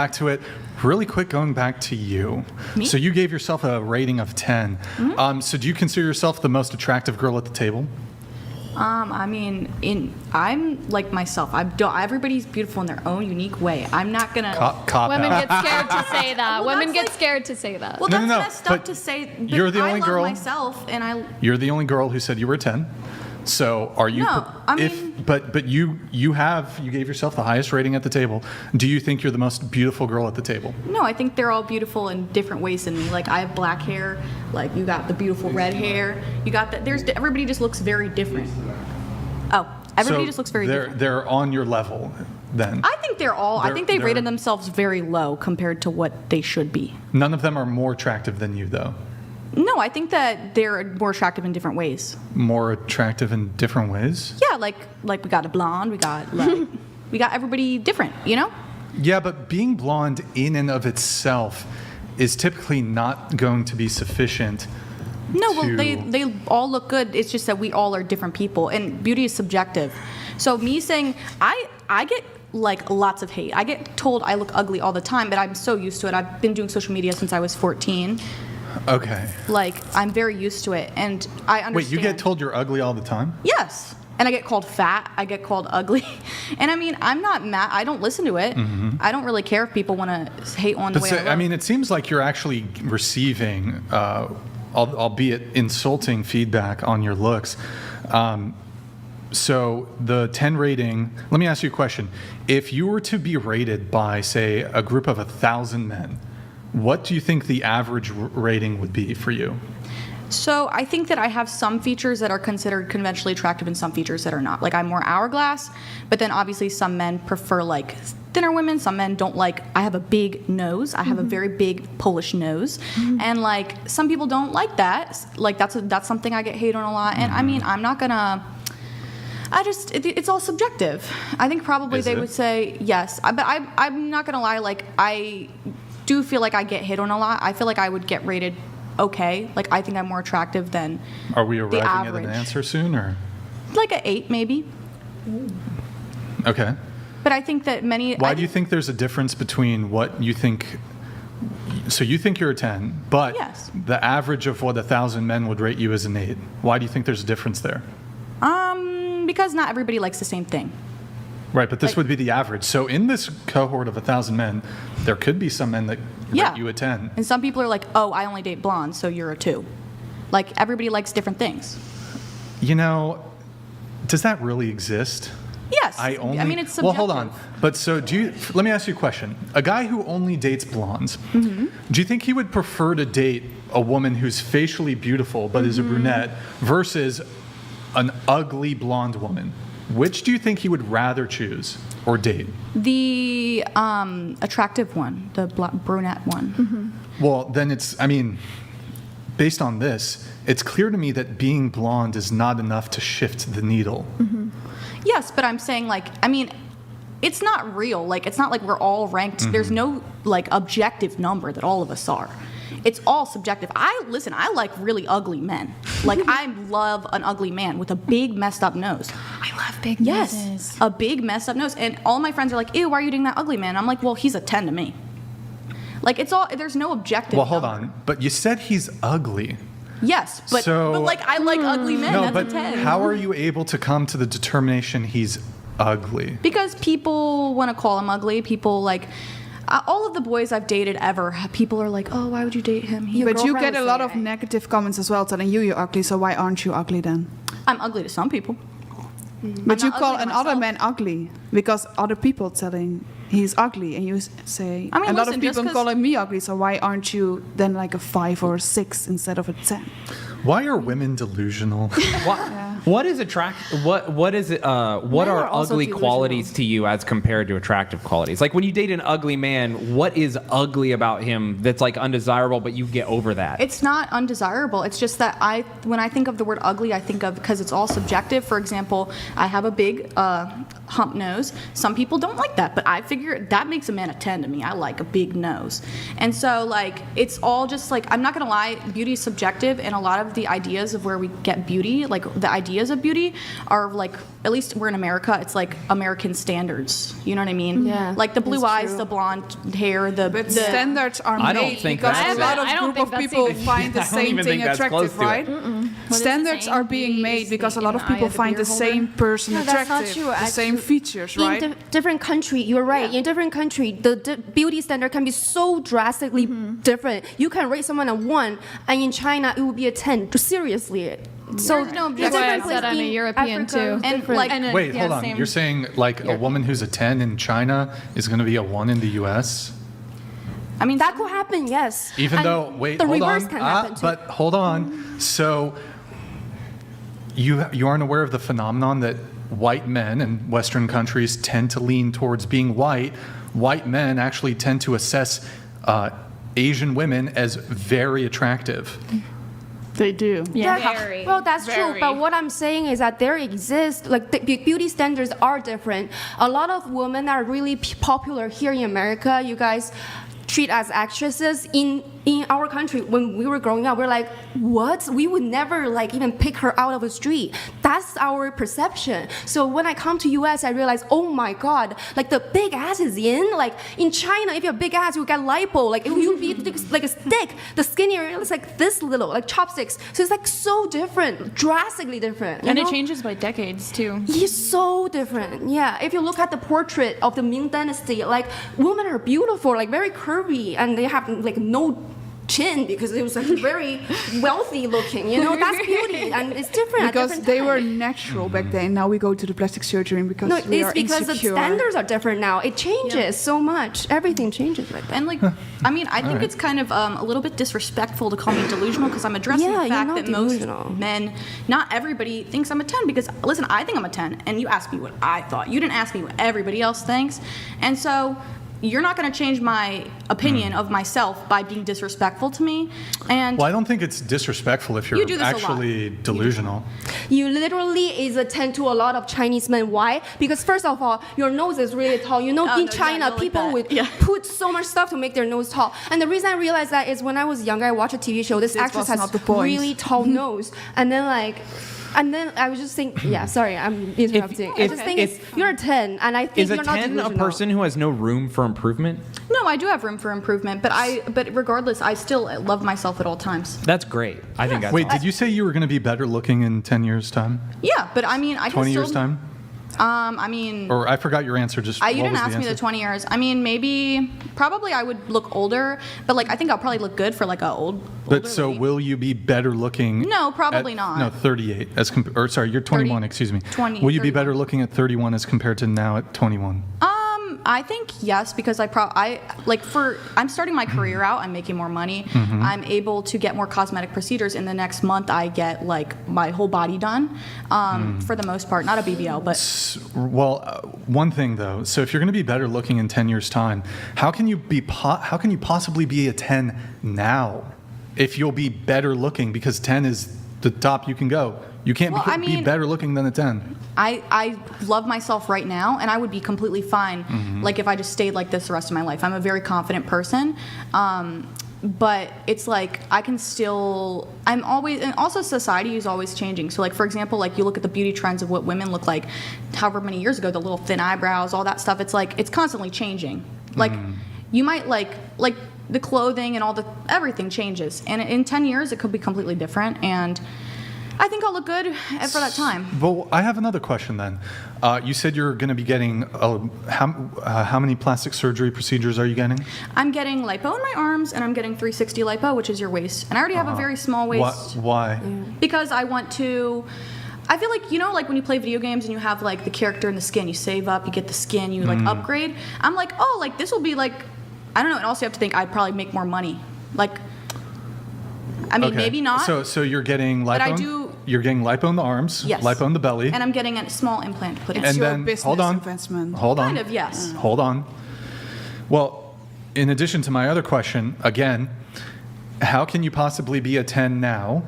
back to it. Really quick, going back to you. Me? So you gave yourself a rating of 10. So do you consider yourself the most attractive girl at the table? I mean, I'm like myself. Everybody's beautiful in their own unique way. I'm not gonna. Cop Women out. get scared to say that. Well, Women that's get scared to say that. Well, No, that's no, messed but up to say. But you're the only I love girl- myself, and I. You're the only girl who said you were a 10. So are you? No, I mean- But you gave yourself the highest rating at the table. Do you think you're the most beautiful girl at the table? No, I think they're all beautiful in different ways than me. Like I have black hair. Like you got the beautiful red hair. You got that. Everybody just looks very different. Oh, everybody So just looks very different. They're on your level then. I think I think they they're- rated themselves very low compared to what they should be. None of them are more attractive than you, though. No, I think that they're more attractive in different ways. More attractive in different ways? Yeah, like we got a blonde, we got we got everybody different, you know? Yeah, but being blonde in and of itself is typically not going to be sufficient. No, well to- they all look good. It's just that we all are different people, and beauty is subjective. So me saying I get like lots of hate. I get told I look ugly all the time, but I'm so used to it. I've been doing social media since I was 14. Okay. Like I'm very used to it, and I understand. Wait, you get told you're ugly all the time? Yes. And I get called fat. I get called ugly. And I mean, I'm not mad. I don't listen to it. I don't really care if people want to hate on the But way so, I look. I mean, it seems like you're actually receiving, albeit insulting feedback on your looks. So the 10 rating, let me ask you a question. If you were to be rated by, say, a group of 1,000 men, what do you think the average rating would be for you? So I think that I have some features that are considered conventionally attractive and some features that are not. Like I'm more hourglass, but then obviously some men prefer like thinner women. Some men don't like, I have a big nose. I have a very big Polish nose. And like some people don't like that. Like that's something I get hate on a lot. And I mean, I'm not gonna, it's all subjective. I think probably Is they it? would say yes. But I'm not gonna lie, like I do feel like I get hit on a lot. I feel like I would get rated okay. Like I think I'm more attractive than Are we arriving at average. an answer soon, or? like an 8 maybe. Okay. But I think that many. Why do you think there's a difference between what you think? So you think you're a 10, but Yes. the average of what 1,000 men would rate you as an 8. Why do you think there's a difference there? Because not everybody likes the same thing. Right, but this Like- would be the average. So in this cohort of 1,000 men, there could be some men that Yeah. rate you a 10. And some people are like, oh, I only date blondes, so you're a 2. Like everybody likes different things. You know, does that really exist? Yes. I mean, it's subjective. Well, hold on. But so let me ask you a question. A guy who only dates blondes, Mm-hmm. do you think he would prefer to date a woman who's facially beautiful but is a Mm-hmm. brunette versus an ugly blonde woman? Which do you think he would rather choose or date? The attractive one, the brunette one. Well, then based on this, it's clear to me that being blonde is not enough to shift the needle. Yes, but I'm saying like, I mean, it's not real. Like, it's not like we're all ranked. There's no like objective number that all of us are. It's all subjective. I like really ugly men. Like I love an ugly man with a big messed up nose. I love big Yes, noses. a big messed up nose. And all my friends are like, ew, why are you dating that ugly man? I'm like, well, he's a 10 to me. Like there's no objective. Well, hold number. on. But you said he's ugly. Yes, but like I like ugly men. No, That's but a 10. how are you able to come to the determination he's ugly? Because people want to call him ugly. People like all of the boys I've dated ever. People are like, oh, why would you date him? Yeah, but you get a lot of negative. negative comments as well telling you're ugly, so why aren't you ugly then? I'm ugly to some people. But I'm you not call ugly to another myself. man ugly because other people telling he's ugly, and you say I mean, a lot listen, of just people 'cause- calling me ugly, so why aren't you then like a 5 or a 6 instead of a 10? Why are women delusional? What is What is it? What Men are are also ugly delusional. qualities to you as compared to attractive qualities? Like when you date an ugly man, what is ugly about him that's like undesirable, but you get over that? It's not undesirable. It's just that when I think of the word ugly, I think of, because it's all subjective. For example, I have a big hump nose. Some people don't like that, but I figure that makes a man a 10 to me. I like a big nose. And so like, it's all just like, I'm not gonna lie, beauty is subjective, and a lot of the ideas of where we get beauty, like the idea ideas of beauty are like, at least we're in America, it's like American standards. You know what I mean? Yeah, like the blue that's eyes, true. the blonde hair, the But the standards are I don't made think because that's a lot it. of I don't group of think that's people even- find the I don't same even thing think that's close attractive, to it. right? the Standards same? are being Beauty made is because a the lot of in the eye people of the find the beholder. same person No, that's not attractive, true, the same actually. features, In right? different country, you're right. In different country, the beauty standard can be so drastically different. You can rate someone a 1, and in China it would be a 10. Seriously. So There's no the objective. That's why I different said place I'm a in European Africa too. is And, different. like- And Wait, hold on. You're saying like a woman who's a 10 in China is going to be a 1 in the U.S.? I mean, that could happen, yes. Even And though, wait, the hold reverse on. can happen too. But hold on. So you aren't aware of the phenomenon that white men in Western countries tend to lean towards being white. White men actually tend to assess Asian women as very attractive. They do. Yeah, Very, well, that's true. very. But what I'm saying is that there exists, like, the beauty standards are different. A lot of women are really popular here in America. You guys treat as actresses in our country. When we were growing up, we're like, what? We would never like even pick her out of a street. That's our perception. So when I come to US, I realize, oh my God, like the big ass is in. Like in China, if you have big ass, you get lipo. Like you'll be like a stick. The skinnier, it's like this little, like chopsticks. So it's like so different, drastically different. you And it know? changes by decades too. It's so different. Yeah. If you look at the portrait of the Ming Dynasty, like women are beautiful, like very curvy, and they have like no chin because it was like very wealthy looking. You know, that's beauty, and it's different. at Because different they time. were natural back then. Now we go to the plastic surgery because No, we it's are because insecure. the standards are different now. It changes so much. Everything changes like that. And like, I mean, I think it's kind of a little bit disrespectful to call me delusional because I'm addressing Yeah, the you're fact not that delusional. most men, not everybody thinks I'm a 10 because, listen, I think I'm a 10 and you asked me what I thought. You didn't ask me what everybody else thinks. And so you're not going to change my opinion of myself by being disrespectful to me. And Well, I don't think it's disrespectful if You you're do this a lot. actually delusional. You literally is a 10 to a lot of Chinese men. Why? Because first of all, your nose is really tall. You know, Oh, in no, China, yeah, you like people that. would Yeah. put so much stuff to make their nose tall. And the reason I realized that is when I was younger, I watched a TV show. This actress was has not the point. really tall nose. And then I was just thinking, yeah, sorry, I'm interrupting. I if- just think if- you're a 10, and I think Is a you're not 10 a delusional. person who has no room for improvement? no, I do have room for improvement, but regardless, I still love myself at all times. That's great. I think that's Wait, awesome. did you say you were going to be better looking in 10 years' time? Yeah, but I mean, I can 20 still. years' time? I mean, Or I forgot your answer. Just you what didn't was ask me the answer? 20 years. I mean, probably I would look older, but like I think I'll probably look good for like a old. But older so lady. will you be better looking? No, probably at- not. No, 38 as or sorry, you're 21. 30, Excuse me. 20, Will you be 31. better looking at 31 as compared to now at 21? I think yes, because I'm starting my career out. I'm making more money. Mm-hmm. I'm able to get more cosmetic procedures. In the next month, I get like my whole body done, for the most part. Not a BBL, but Well, one thing though. So if you're going to be better looking in 10 years' time, how can you possibly be a 10 now if you'll be better looking? Because 10 is the top you can go. You can't Well, I be mean- better looking than a 10. I love myself right now, and I would be completely fine like if I just stayed like this the rest of my life. I'm a very confident person, but it's like I can still. I'm always, and also society is always changing. So like for example, like you look at the beauty trends of what women look like, however many years ago, the little thin eyebrows, all that stuff. It's like it's constantly changing. Like you might like the clothing and everything changes, and in 10 years it could be completely different and. I think I'll look good for that time. But I have another question then. You said you're going to be getting how many plastic surgery procedures are you getting? I'm getting lipo in my arms, and I'm getting 360 lipo, which is your waist. And I already have a very small waist Why? because I want to. I feel like like when you play video games and you have like the character and the skin, you save up, you get the skin, you like upgrade. I'm like, oh, like this will be like, I don't know. And also you have to think I'd probably make more money. Like, I mean, Okay. maybe not. So you're getting lipo. But I do- You're getting lipo in the arms. Yes. Lipo in the belly. and I'm getting a small implant put in. It's and your then business hold on. investment. Hold on. Kind of, yes. Hold on. Well, in addition to my other question, again, how can you possibly be a 10 now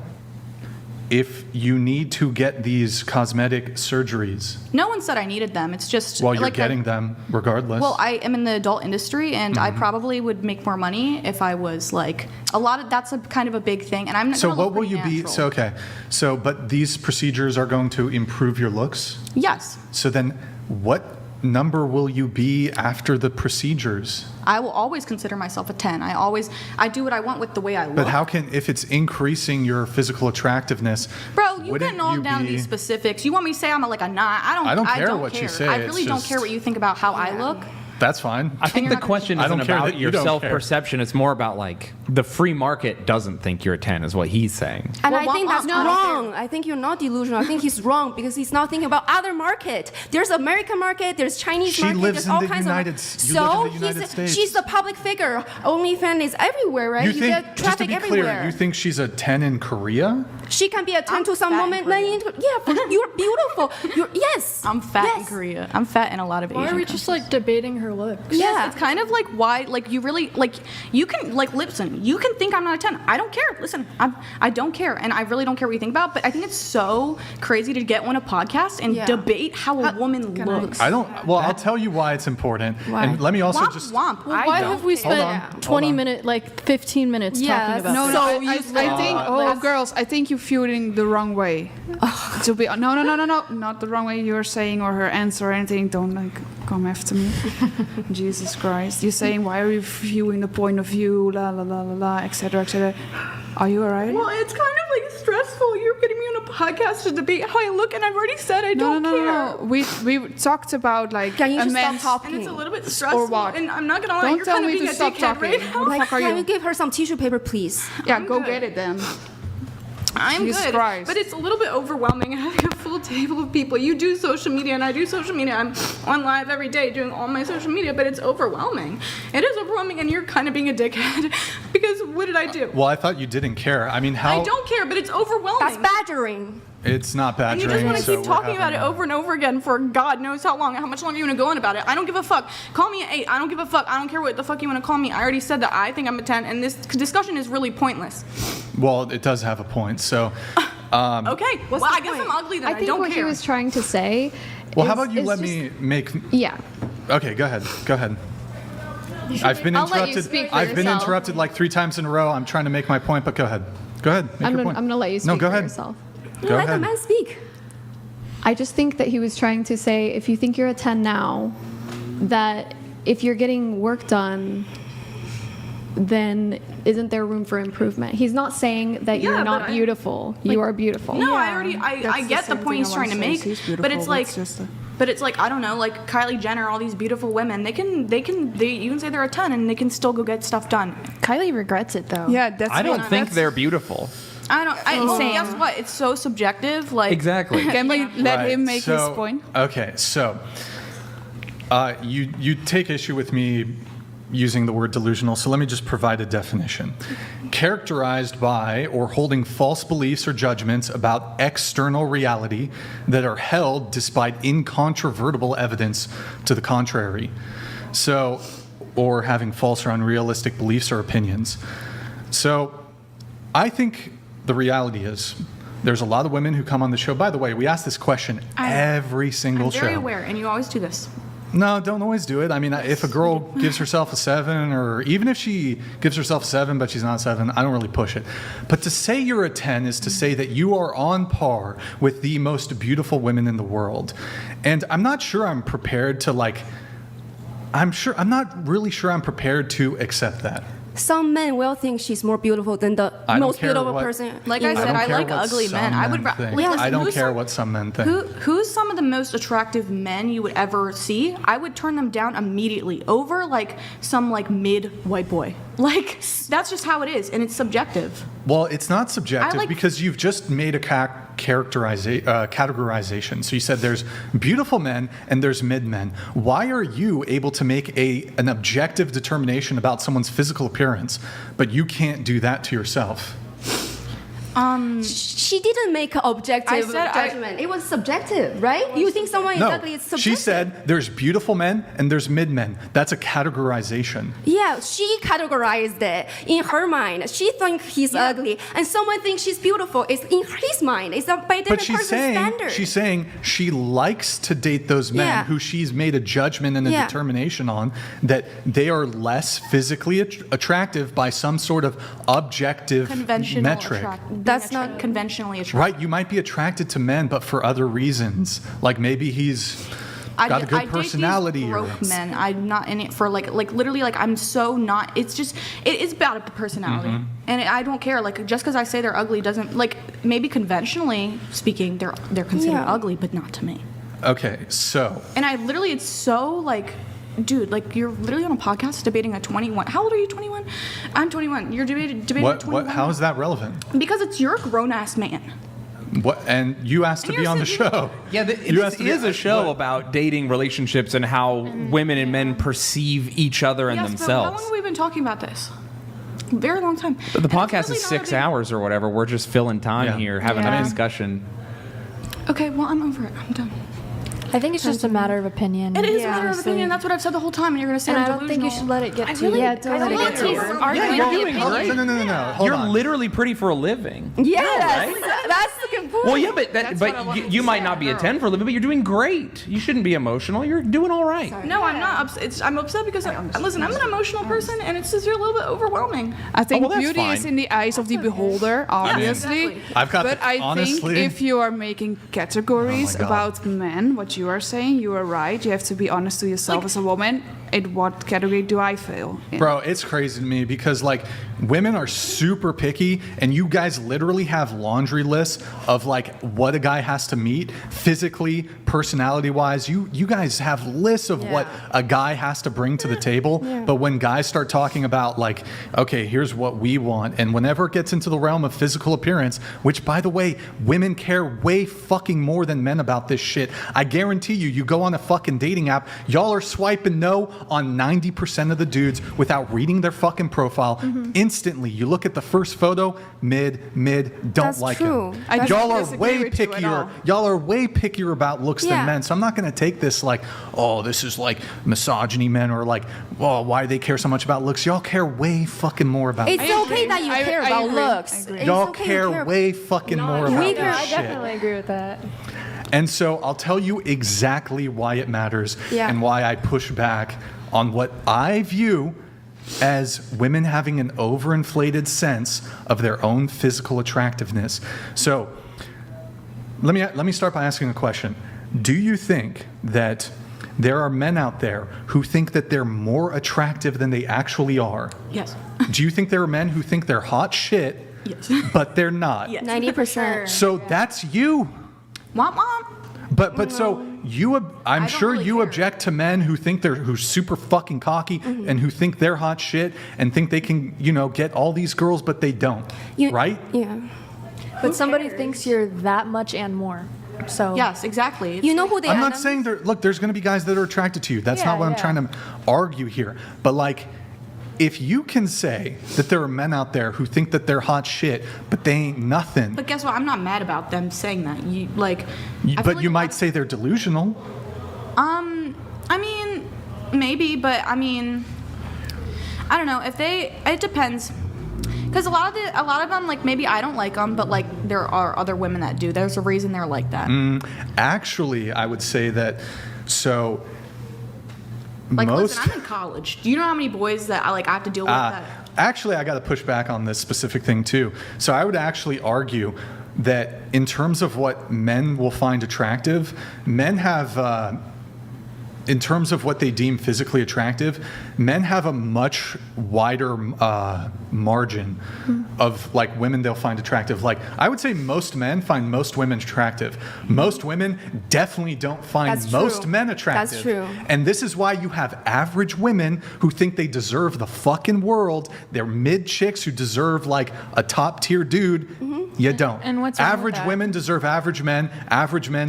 if you need to get these cosmetic surgeries, No one said I needed them. It's just well, you're like getting them regardless. Well, I am in the adult industry, and I probably would make more money if I was like a lot of. That's a kind of a big thing, and I'm not. so gonna what look will pretty you be? natural. So okay, so but these procedures are going to improve your looks. Yes, So then, what number will you be after the procedures? I will always consider myself a 10. I do what I want with the way I look. But how can, if it's increasing your physical attractiveness, Bro, you wouldn't getting all down to be- these specifics. You want me to say I'm like a 9? I don't care what you say, I it's really don't just- care what you think about how I look. That's fine. I think you're the not gonna question change. I isn't don't care about that you your don't care. self-perception. It's more about like the free market doesn't think you're a 10 is what he's saying. And Well, I think that's no. wrong. I think you're not delusional. I think he's wrong because he's not thinking about other market. There's American market, there's Chinese She market, lives there's in all the kinds United of. S- you live in the United States. She's the public figure. OnlyFans is everywhere, right? You, get just to traffic be everywhere. clear, you think she's a 10 in Korea? She can be a 10 I'm to some fat in woman. Korea. You're beautiful. Yes. I'm fat in Yes. Korea. I'm fat in a lot of Why Asian are we just countries. like debating her looks? Yeah. It's kind of like why, like you really, like you can, like listen, you can think I'm not a 10. I don't care. Listen, I don't care, and I really don't care what you think about. But I think it's so crazy to get on a podcast and Yeah. debate how a woman can I- looks. I don't. Well, I'll tell you why it's important. Why? And let me also Womp, just. womp. Well, I why don't have we care. spent Hold 20 on. minutes, like 15 minutes Yeah, talking about no, this? No, So I useless. think, oh, girls, I think you're feeling the wrong way. To be no, not the wrong way you're saying or her answer or anything. Don't like come after me. Jesus Christ, you're saying why are you viewing the point of view, la la la la la, etc. etc. Are you alright? Well, it's kind of like stressful. You're getting me on a podcast to debate how I look, and I've already said I No, don't no, care. no, no. We talked about like Can you a just stop man's. talking? And it's a little bit stressful. Or what? And I'm not gonna lie, Don't you're tell kind of me being to a stop dickhead talking. right now. What the Like, fuck are can you? you give her some tissue paper, please? Yeah, I'm go good. get it then. I'm Jesus good, Christ. but it's a little bit overwhelming having a full table of people. You do social media, and I do social media. I'm on live every day doing all my social media, but it's overwhelming. It is overwhelming, and you're kind of being a dickhead because what did I do? Well, I thought you didn't care. I mean, how? I don't care, but it's overwhelming. That's badgering. It's not And you badgering. just want to so keep we're talking about it having a- over and over again for God knows how long. How much longer you want to go on about it? I don't give a fuck. Call me an 8. I don't give a fuck. I don't care what the fuck you want to call me. I already said that I think I'm a 10, and this discussion is really pointless. Well, it does have a point. So, Okay. Well, the I guess point? I'm ugly then. I I, think don't what care. he was trying to say. well, how is- about you is let just- me make? Yeah. Okay, go ahead. Go ahead. I've been I'll let you interrupted. speak for I've been yourself. interrupted like 3 times in a row. I'm trying to make my point, but go ahead. Go ahead. Make I'm your gonna, point. let you speak No, go for ahead. yourself. Go Let the ahead. man speak. I just think that he was trying to say if you think you're a 10 now, that if you're getting work done, then isn't there room for improvement? He's not saying that Yeah, you're but not I- beautiful. You are beautiful. No, I Yeah, already, I that's get the same point thing he's I trying to wanna make, say. She's but beautiful, it's like, that's just a- but it's like I don't know, like Kylie Jenner, all these beautiful women, you can say they're a 10 and they can still go get stuff done. Kylie regrets it though. Yeah, that's. I don't what- think that's- they're beautiful. Well, Same. guess what? It's so subjective. Like Exactly. Can we let Right, him make his so- point? Okay, so you take issue with me using the word delusional, so let me just provide a definition. Characterized by or holding false beliefs or judgments about external reality that are held despite incontrovertible evidence to the contrary. So, or having false or unrealistic beliefs or opinions. So, I think the reality is there's a lot of women who come on the show. By the way, we ask this question every single I'm show. very aware, and you always do this. No, don't always do it. I mean, if a girl gives herself a 7, or even if she gives herself a 7, but she's not a 7, I don't really push it. But to say you're a 10 is to say that you are on par with the most beautiful women in the world. And I'm not sure I'm prepared to I'm not really sure I'm prepared to accept that. Some men will think she's more beautiful than the I don't most care beautiful what- person. Like in I the said, don't I care like what ugly some men. I would. think. Listen, I don't who's care some- what some men think. Who's some of the most attractive men you would ever see? I would turn them down immediately over like some like mid white boy. Like that's just how it is, and it's subjective. Well, it's not subjective like- because you've just made a categorization. So you said there's beautiful men and there's mid men. Why are you able to make an objective determination about someone's physical appearance, but you can't do that to yourself? She didn't make an objective judgment. It was subjective, right? You think someone is No, ugly, it's subjective. she said there's beautiful men and there's mid men. That's a categorization. Yeah, she categorized it in her mind. She thinks he's ugly, and someone thinks she's beautiful. It's in his mind. It's by different But she's person's saying standard. she likes to date those men Yeah. who she's made a judgment and a Yeah. determination on that they are less physically attractive by some sort of objective Conventional metric. That's not conventionally attractive. Right, you might be attracted to men, but for other reasons. Like maybe he's got a good personality. I date or these broke men. I'm not in it for like literally like I'm so not. It's just it is about the personality, Mm-hmm. and I don't care. Like just because I say they're ugly doesn't like maybe conventionally speaking they're considered Yeah. ugly, but not to me. Okay, so And I literally it's so like. Dude, like you're literally on a podcast debating a 21. How old are you? 21? I'm 21. You're debating a 21. how is that relevant? Because it's your grown ass man. What? And you asked to And be you're on the sitting- show. Yeah, You this asked to be- is a show what? about dating relationships and how women and men perceive each other and Yes, but how themselves. long have we been talking about this? Very long time. But the And it's podcast really is not 6 a big- hours or whatever. We're just filling time Yeah. here, having Yeah. a discussion. Okay, well I'm over it. I'm done. I think it's just a matter of opinion. It is a Yeah, matter of honestly. opinion. That's what I've said the whole time, and you're going to say And I'm I don't think you should delusional. let it get I to really- you. Yeah, don't let it get to you. Arguing you're the doing opinion. great. No. Hold You're on. literally pretty for a living. Yes, that's the good point. Well, yeah, but That's what I wanted you to might say, not be a girl. 10 for a living, but you're doing great. You shouldn't be emotional. You're doing all right. No, I'm not upset. I'm upset because listen, I'm an emotional person, and it's just a little bit overwhelming. I think well, that's beauty is fine. in the eyes of the beholder, obviously. exactly. I've got but the- I honestly- think if you are making categories Oh my God. about men, what you are saying, you are right. You have to be honest to yourself as a woman. In what category do I fail in? Bro, it's crazy to me because like women are super picky and you guys literally have laundry lists of like what a guy has to meet physically, personality wise. You guys have lists of what a guy has to bring to the table. But when guys start talking about like, okay, here's what we want, and whenever it gets into the realm of physical appearance, which by the way, women care way fucking more than men about this shit. I guarantee you go on a fucking dating app, y'all are swiping no on 90% of the dudes without reading their fucking profile. Instantly, you look at the first photo, mid, don't That's like true. him. I Y'all don't are disagree way with you at pickier. all. Y'all are way pickier about looks Yeah. than men. So I'm not going to take this like, oh, this is like misogyny men, or like, well, why do they care so much about looks? Y'all care way fucking more about It's I okay agree. that you I- care I about agree. looks. I agree. It's Y'all okay care you way fucking more about we this care- I shit. definitely agree with that. And so I'll tell you exactly why it matters Yeah. and why I push back on what I view as women having an overinflated sense of their own physical attractiveness. So let me start by asking a question. Do you think that there are men out there who think that they're more attractive than they actually are? Yes. Do you think there are men who think they're hot shit, Yes. but they're not? Yes. 90%. So that's you. Womp womp. But so you, I'm don't sure really you care. object to men who's super fucking cocky and who think they're hot shit and think they can, get all these girls, but they don't, right? Yeah. But somebody thinks you're that much and more. So Yes, exactly. You know who they I'm are? not saying there's going to be guys that are attracted to you. That's Yeah, not what I'm yeah. trying to argue here. But like, if you can say that there are men out there who think that they're hot shit, but they ain't nothing, But guess what? I'm not mad about them saying that. You like. I feel but like you a might lot- say they're delusional. I mean, maybe, but I mean, I don't know. It depends. Because a lot of them, like maybe I don't like them, but like there are other women that do. There's a reason they're like that. Actually, I would say that. So Like, most. listen, I'm in college. Do you know how many boys that I have to deal with that? Actually, I got to push back on this specific thing too. So I would actually argue that in terms of what men will find attractive, men have, in terms of what they deem physically attractive, men have a much wider margin of like women they'll find attractive. Like I would say most men find most women attractive. Most women definitely don't find That's most true. men attractive. That's true. And this is why you have average women who think they deserve the fucking world. They're mid chicks who deserve like a top tier dude. You don't. And what's wrong with average that? women deserve average men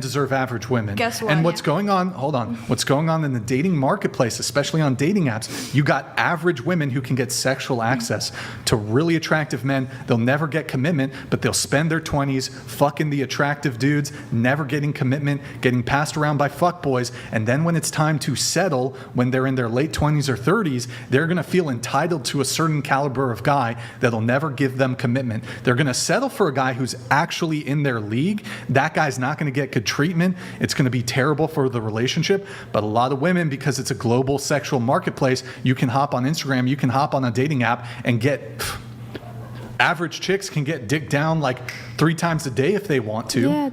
deserve average women. Guess what? And what's going on, hold on, what's going on in the dating marketplace, especially on dating apps, you got average women who can get sexual access to really attractive men. They'll never get commitment, but they'll spend their 20s fucking the attractive dudes, never getting commitment, getting passed around by fuckboys, and then when it's time to settle, when they're in their late 20s or 30s, they're going to feel entitled to a certain caliber of guy that'll never give them commitment. They're going to settle for a guy who's actually in their league. That guy's not going to get good treatment. It's going to be terrible for the relationship. But a lot of women, because it's a global sexual marketplace, you can hop on Instagram, you can hop on a dating app and get average chicks can get dick down like 3 times a day if they want to. Yeah.